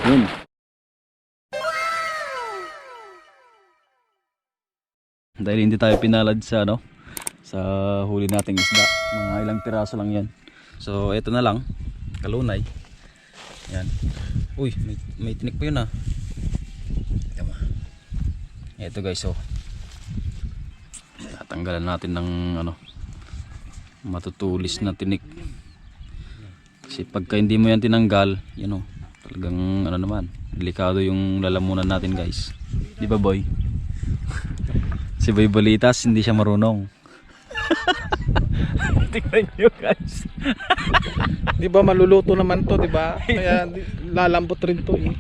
Yun. Dahil hindi tayo pinalad sa ano, sa huli nating isda, mga ilang piraso lang yan. So ito na lang, kalunay. Yan. Uy, may tinik pa yun ah. Ito guys, oh. Tatanggalan natin ng ano, matutulis na tinik. Kasi pagka hindi mo yan tinanggal, yan oh, talagang ano naman, delikado yung lalamunan natin guys. Di ba boy? Si Boy Bolitas hindi siya marunong. Tingnan nyo guys. Di ba maluluto naman to, di ba? Kaya lalambot rin to eh.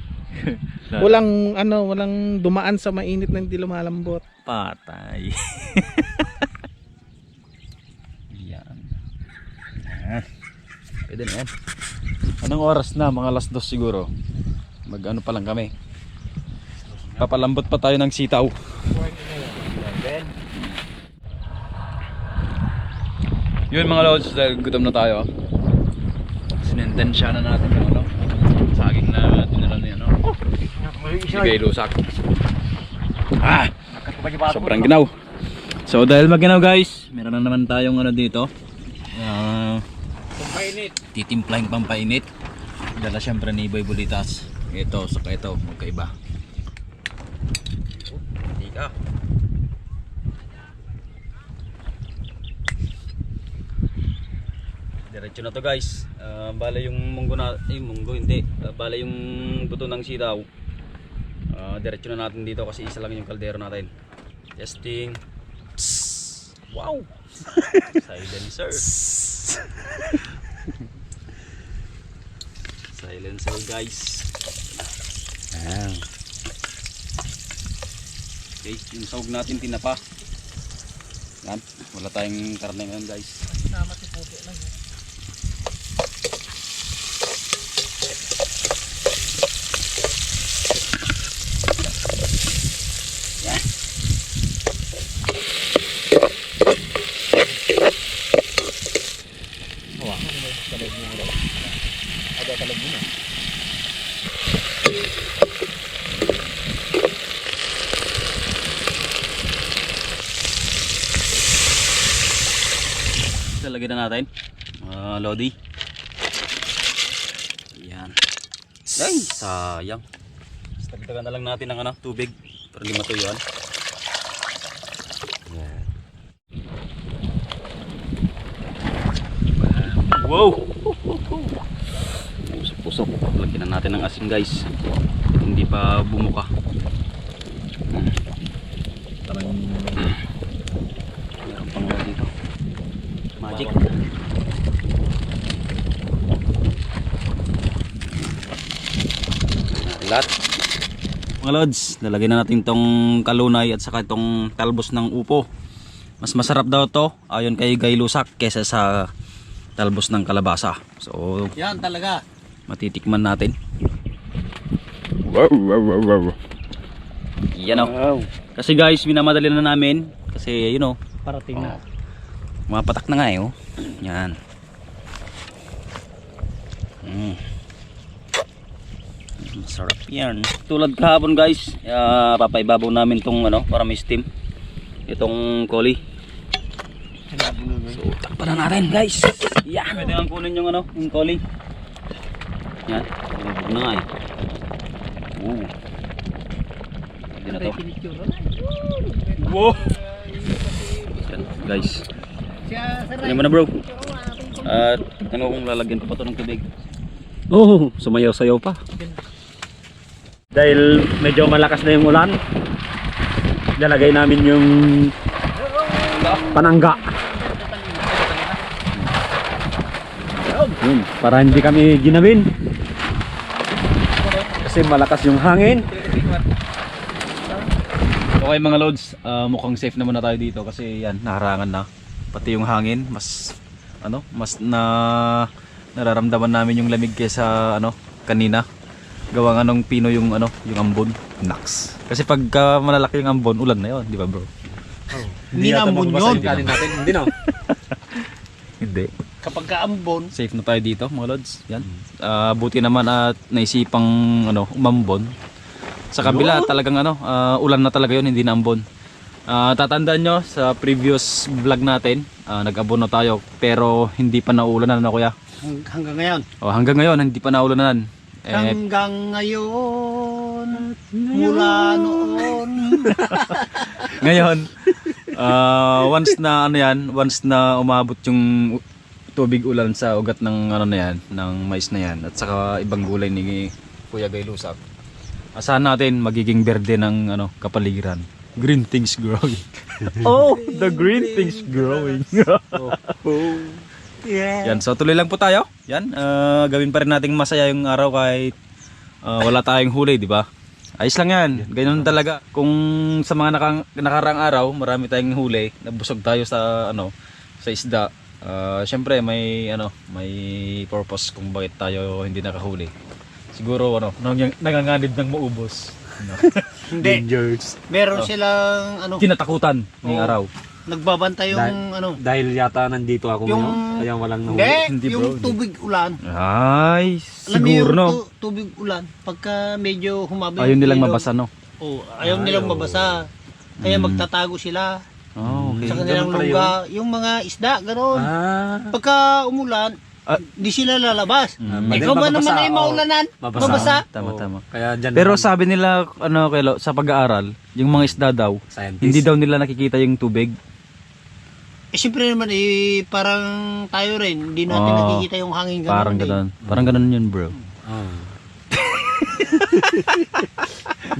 Walang ano, walang dumaan sa mainit na hindi lumalambot. Patay. Yan. Pwede na yan. Anong oras na? Mga alas 2 siguro. Mag ano pa lang kami. Papalambot pa tayo ng sitaw. Yun mga lods, dahil gutom na tayo. Sinintensya na natin yung ano, saging na dinala niya ano. Sigay lusak. Sobrang ginaw. So dahil maginaw guys, meron na naman tayong ano dito, pampainit. Titimplahin pampainit. Dala syempre ni Boy Bolitas. Ito, saka ito, magkaiba. Tika. Diretso na to guys. Bala yung munggo na, munggo hindi. Bala yung buto ng sitaw. Diretso na natin dito kasi isa lang yung kaldero natin. Testing. Psst. Wow. Silencer. Silencer guys. Okay, yung sahog natin tinapa. Yan, wala tayong karne ngayon guys. Sama si puti lang. Lagyan na natin Lodi. Yan. Ay, sayang. Tagdagan na lang natin ng ano, tubig para hindi matuyuan. Yan. Wow. Pusok-pusok. Lagyan na natin ng asin guys. Hindi pa bumuka. Meron pang wala dito. Magic. Lahat. Mga lods, lalagyan na natin tong kalunay at saka itong talbos ng upo. Mas masarap daw to ayon kay Guy Lusak kesa sa talbos ng kalabasa. So, Yan talaga. matitikman natin. Wow, wow, wow, wow. Yan o. Wow. Kasi guys, minamadali na namin kasi you know, Parating na. mapatak na nga eh oh. Yan. Masarap yan. Tulad kahapon guys, papaibabaw namin tong ano para may steam. Itong koli. So takpan na natin guys. Yan. Pwede nang kunin yung ano, yung koli. Yan. Bubog na nga eh. Pwede na to. Wow. Yan guys. Ano mo na bro? At ano kung lalagyan ko pa to ng tubig? Oh, sumayaw-sayaw pa. Dahil medyo malakas na yung ulan, lalagay namin yung panangga. Yun, para hindi kami ginawin. Kasi malakas yung hangin. Okay mga loads, mukhang safe naman na tayo dito kasi yan, naharangan na. Pati yung hangin, mas nararamdaman namin yung lamig kaysa ano kanina. Gawa nga nung pino yung ano, yung ambon. Naks. Kasi pagka malalaki yung ambon, ulan na 'yon, di ba, bro? Hindi na ambon yun. Natin. Hindi na. Hindi. kapag kaambon, Safe na tayo dito mga lods. Yan. Buti naman at naisipang umambon. Sa kabila talagang ulan na talaga yun, hindi na ambon. Tatandaan nyo sa previous vlog natin, nag-ambon na tayo pero hindi pa naulanan kuya. hanggang ngayon. Hanggang ngayon hindi pa naulanan. Hanggang ngayon, mula noon. Ngayon, once na umabot yung tubig ulan sa ugat ng ng mais na yan at saka ibang gulay ni Kuya Guy Lusak. Asahan natin magiging berde ng kapaligiran. Green things growing. Oh, the green things growing. Yeah. Yan, so tuloy lang po tayo. Yan, gawin pa rin nating masaya yung araw kahit wala tayong huli, di ba? Ayos lang yan. Ganyan talaga. Kung sa mga nakarang araw, marami tayong huli, nabusog tayo sa sa isda. Syempre may purpose kung bakit tayo hindi nakahuli. Siguro nanganganib ng maubos. Hindi. Dangers. Meron silang Kinatakutan ngayong araw. nagbabantay yung Dahil yata nandito ako Yung- ngayon, kaya walang nahuli. Hindi, yung bro. tubig ulan. Ay, Alam mo siguro yung tubig ulan, pagka medyo humaba Ayun nilang ilog, mabasa, no? ayaw nilang mabasa. Kaya magtatago sila Oh, okay. sa kanilang ganun pala lugar. Yung mga isda, gano'n. Pagka umulan, di sila lalabas. Ikaw ba naman ay maulanan? Mabasa? Tama. Kaya dyan Pero naman, sabi nila, Kelo, sa pag-aaral, yung mga isda daw, scientist. hindi daw nila nakikita yung tubig. Siyempre naman, parang tayo rin. Hindi natin nakikita yung hangin gano'n. Parang ganun. Parang ganun yun, bro. Oh.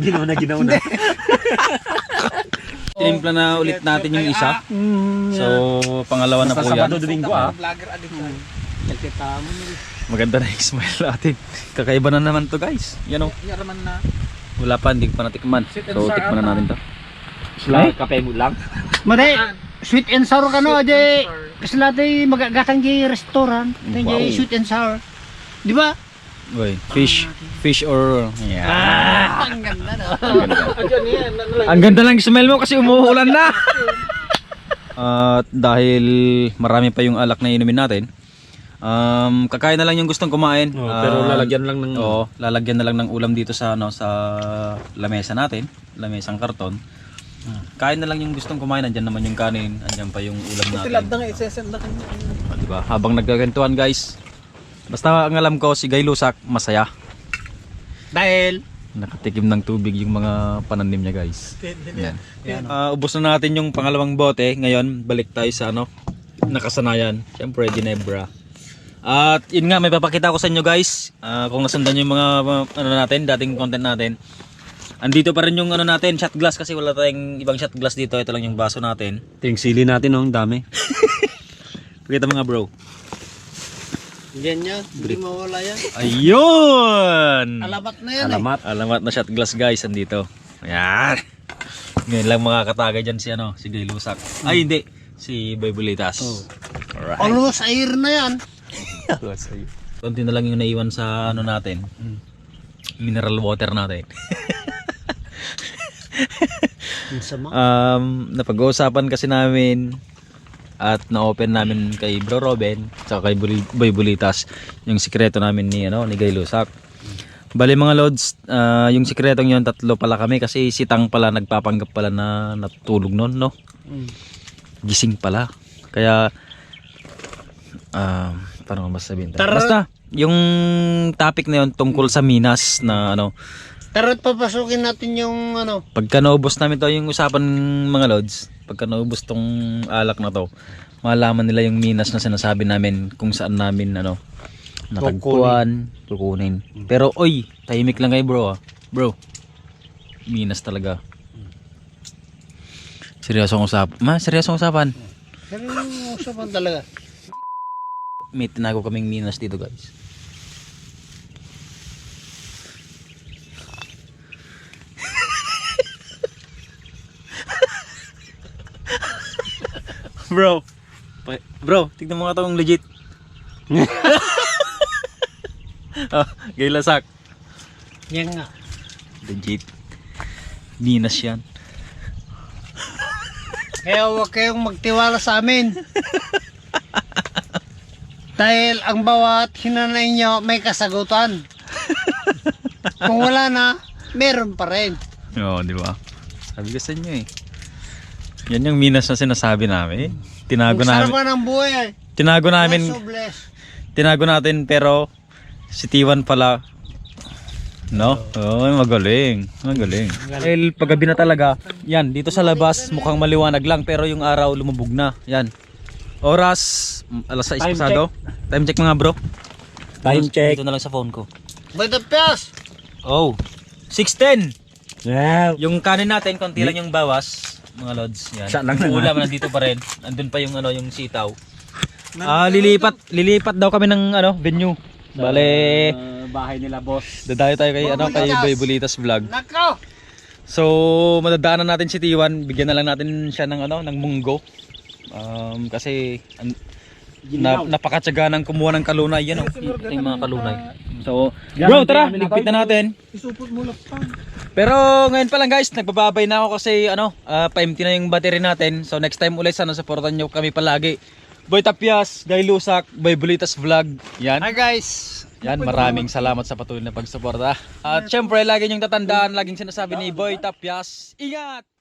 Ginawa na. Tinimpla na ulit natin yung isa. So, pangalawa na po Basta yan. Sabado, Domingo ah. Vlogger agad ka. Maganda na yung smile natin. Kakaiba na naman to, guys. Yan o. Yaraman na. Wala pa, hindi ko pa natikman. So, tikman na natin to. Sila, kape mo lang. Mare, sweet and sour ka no, aje. Kasi lahat ay magagatang di restaurant. Wow. Wow. Sweet and sour. Di ba? Wait, fish or... Yeah. Ang ganda no. Ang ganda lang smell mo kasi umuulan na. At dahil marami pa yung alak na inumin natin, kakain na lang yung gustong kumain. Pero lalagyan lang ng... Oo, lalagyan na lang ng ulam dito sa sa lamesa natin, lamesang karton. Kain na lang yung gustong kumain, andyan naman yung kanin, andyan pa yung ulam natin. Tilad na nga, isesend na kanya. Diba? Habang nagkakantuan, guys. Basta ang alam ko si Guy Lusak masaya. Dahil Nakatikim ng tubig yung mga pananim niya, guys. Yan. Ubos na natin yung pangalawang bote. Ngayon, balik tayo sa nakasanayan. Siyempre, Ginebra. At yun nga, may papakita ko sa inyo, guys. Kung nasundan nyo yung mga natin, dating content natin. Andito pa rin yung natin, shot glass kasi wala tayong ibang shot glass dito. Ito lang yung baso natin. Ito yung sili natin, ang dami. Pakita mga bro. yan yan, hindi mawala yan. Ayun! Alamat na yan Alamat na shot glass, guys, andito. Ayan. Ngayon lang makakatagay dyan si Guy Lusak. Ay, hindi. Si Boy Bulitas. Alright. Almost air na yan. Konti na lang yung naiwan sa natin. Mineral water natin. Ang sama. Napag-uusapan kasi namin at na-open namin kay Bro Robin saka kay Boy Bulitas yung sikreto namin ni Guy Lusak. Bali mga lods, yung sikretong yun, 3 pala kami kasi si Tang pala nagpapanggap pala na natutulog noon, no? Gising pala. Kaya paano ko masasabihin to? Basta yung topic na yun tungkol sa minas na Tara't papasukin natin yung pagka naubos namin to yung usapan mga lods, pagka naubos tong alak na to, malaman nila yung minas na sinasabi namin kung saan namin natagpuan, kukunin. Pero oy, tahimik lang kayo bro Bro, minas talaga. Seryosong usapan. Seryosong usapan. Pero yung usapan talaga. May tinago kaming minas dito, guys. Bro, tignan mo nga itong legit. Guy Lusak. Yan nga. Legit. Minas yan. Kaya huwag kayong magtiwala sa amin. Dahil ang bawat hinanay nyo may kasagutan. Kung wala na, meron pa rin. Oo, di ba? Sabi ko sa inyo eh. Yan yung minus na sinasabi namin. Tinago Ang sarap namin. ng buhay. Tinago namin. Bless, so bless. Tinago natin pero si T1 pala. No? Oo, magaling. Magaling. Dahil paggabi na talaga, yan, dito sa labas mukhang maliwanag lang pero yung araw lumubog na. Yan. Oras, alas 6 Time pasado. Time check mga bro. Time check. Dito na lang sa phone ko. By the pias. Oh, 6:10. Wow. Yung kanin natin, konti lang yung bawas, mga lods. Yan. Siya lang Yung naman. ulam nandito pa rin. Andun pa yung ano, yung sitaw. Lilipat daw kami ng ano, venue. Bale, Bahay nila, boss. dadayo tayo kay ano, kay Bulitas. Boy Bulitas vlog. Nako. So, madadaanan natin si T1, bigyan na lang natin siya ng ano, ng munggo. Kasi napakatsaga ng kumuha ng kalunay yan, oh. Yung mga kalunay. So, bro, tara, ligpit na natin. Isupot mo lang pa. Pero ngayon pa lang guys, nagbababay na ako kasi ano, pa-empty na yung battery natin. So next time ulit sana supportan nyo kami palagi. Boy Tapias, Guy Lusak, Boy Bulitas Vlog. Yan. Hi guys. Yan, maraming salamat sa patuloy na pagsuporta. At syempre, lagi nyong tatandaan, laging sinasabi ni Boy Tapias, ingat!